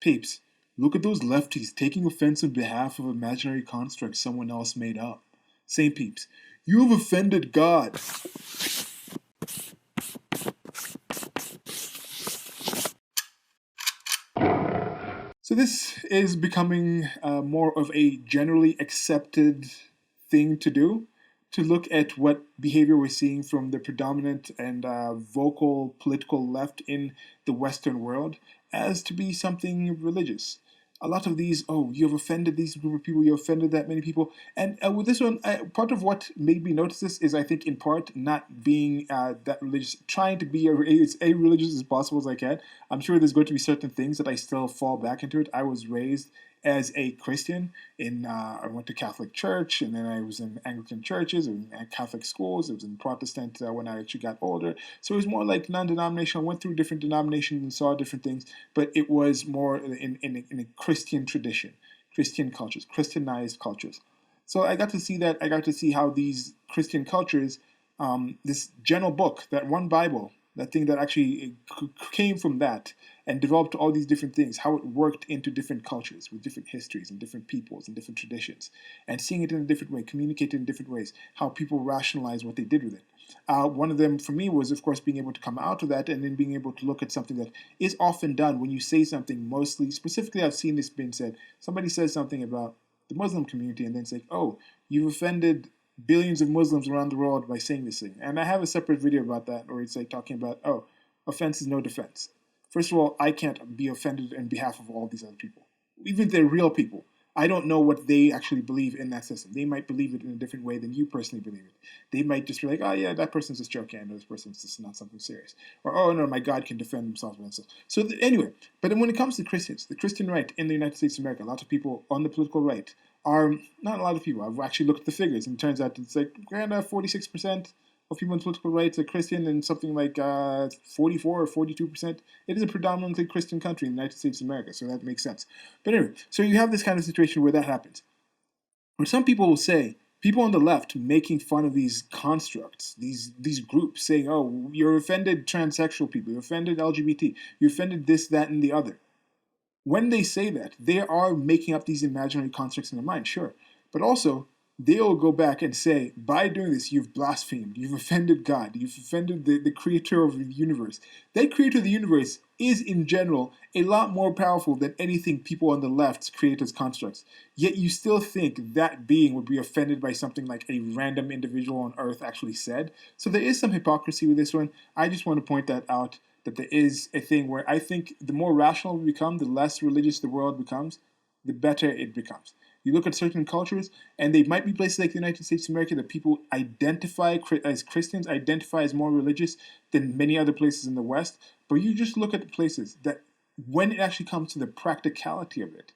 Peeps, look at those lefties taking offense on behalf of imaginary constructs someone else made up. Same peeps, you have offended God. So this is becoming more of a generally accepted thing to look at what behavior we're seeing from the predominant and vocal political left in the Western world as to be something religious. A lot of these, oh, you have offended these group of people, you offended that many people. And with this one, part of what made me notice this is, I think, in part, not being that religious, trying to be as religious as possible as I can. I'm sure there's going to be certain things that I still fall back into it. I was raised as a Christian. I went to Catholic church, and then I was in Anglican churches and Catholic schools. I was in Protestant when I actually got older. So it was more like non-denominational. I went through different denominations and saw different things, but it was more in a Christian tradition, Christian cultures, Christianized cultures. So I got to see that. I got to see how these Christian cultures, this general book, that one Bible, that thing that actually came from that and developed all these different things, how it worked into different cultures with different histories and different peoples and different traditions, and seeing it in a different way, communicated in different ways, how people rationalize what they did with it. One of them for me was, of course, being able to come out of that and then being able to look at something that is often done when you say something, mostly, specifically, I've seen this being said. Somebody says something about the Muslim community and then say, oh, you've offended billions of Muslims around the world by saying this thing. And I have a separate video about that where it's like talking about, oh, offense is no defense. First of all, I can't be offended on behalf of all these other people. Even if they're real people, I don't know what they actually believe in that system. They might believe it in a different way than you personally believe it. They might just be like, oh yeah, that person's just joking. I know this person's just not something serious. Or, oh no, my God can defend himself against us. So anyway, but then when it comes to Christians, the Christian right in the United States of America, a lot of people on the political right are, not a lot of people, I've actually looked at the figures and it turns out it's like 46% of people in political rights are Christian and something like 44 or 42%. It is a predominantly Christian country in the United States of America, so that makes sense. But anyway, so you have this kind of situation where that happens. Where some people will say, people on the left making fun of these constructs, these groups, saying, oh, you're offended transsexual people, you offended LGBT, you offended this, that, and the other. When they say that, they are making up these imaginary constructs in their mind, sure. But also, they'll go back and say, by doing this, you've blasphemed, you've offended God, you've offended the creator of the universe. That creator of the universe is, in general, a lot more powerful than anything people on the left create as constructs. Yet you still think that being would be offended by something like a random individual on Earth actually said. So there is some hypocrisy with this one. I just want to point that out, that there is a thing where I think the more rational we become, the less religious the world becomes, the better it becomes. You look at certain cultures, and they might be places like the United States of America that people identify as Christians, identify as more religious than many other places in the West. But you just look at the places that, when it actually comes to the practicality of it,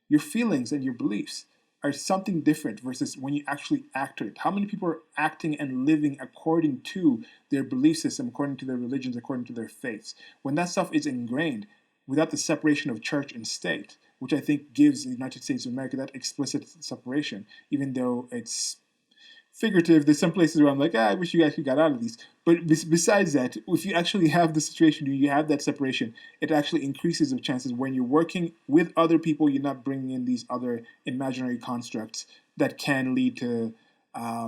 your feelings and your beliefs are something different versus when you actually act it. How many people are acting and living according to their belief system, according to their religions, according to their faiths? When that stuff is ingrained, without the separation of church and state, which I think gives the United States of America that explicit separation, even though it's figurative. There's some places where I'm like, I wish you actually got out of these. But besides that, if you actually have the situation where you have that separation, it actually increases the chances when you're working with other people, you're not bringing in these other imaginary constructs that can lead to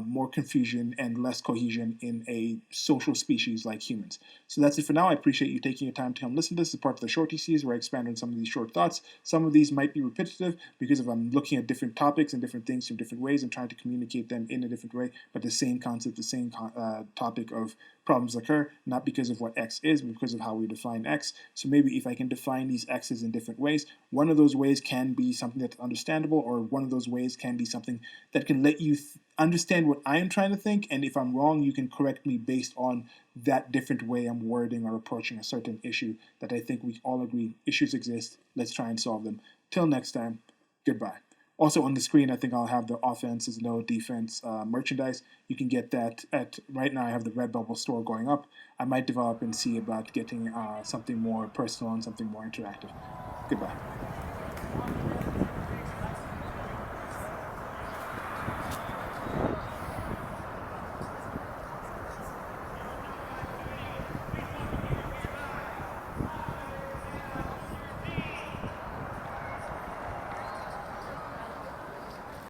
more confusion and less cohesion in a social species like humans. So that's it for now. I appreciate you taking your time to come listen to this. This is part of the Shorty series where I expand on some of these short thoughts. Some of these might be repetitive because if I'm looking at different topics and different things from different ways and trying to communicate them in a different way, but the same concept, the same topic of problems occur, not because of what X is, but because of how we define X. So maybe if I can define these X's in different ways, one of those ways can be something that's understandable, or one of those ways can be something that can let you understand what I am trying to think, and if I'm wrong, you can correct me based on that different way I'm wording or approaching a certain issue that I think we all agree issues exist. Let's try and solve them. Till next time, goodbye. Also on the screen, I think I'll have the offense is no defense merchandise. You can get that at, right now I have the Redbubble store going up. I might develop and see about getting something more personal and something more interactive. Goodbye.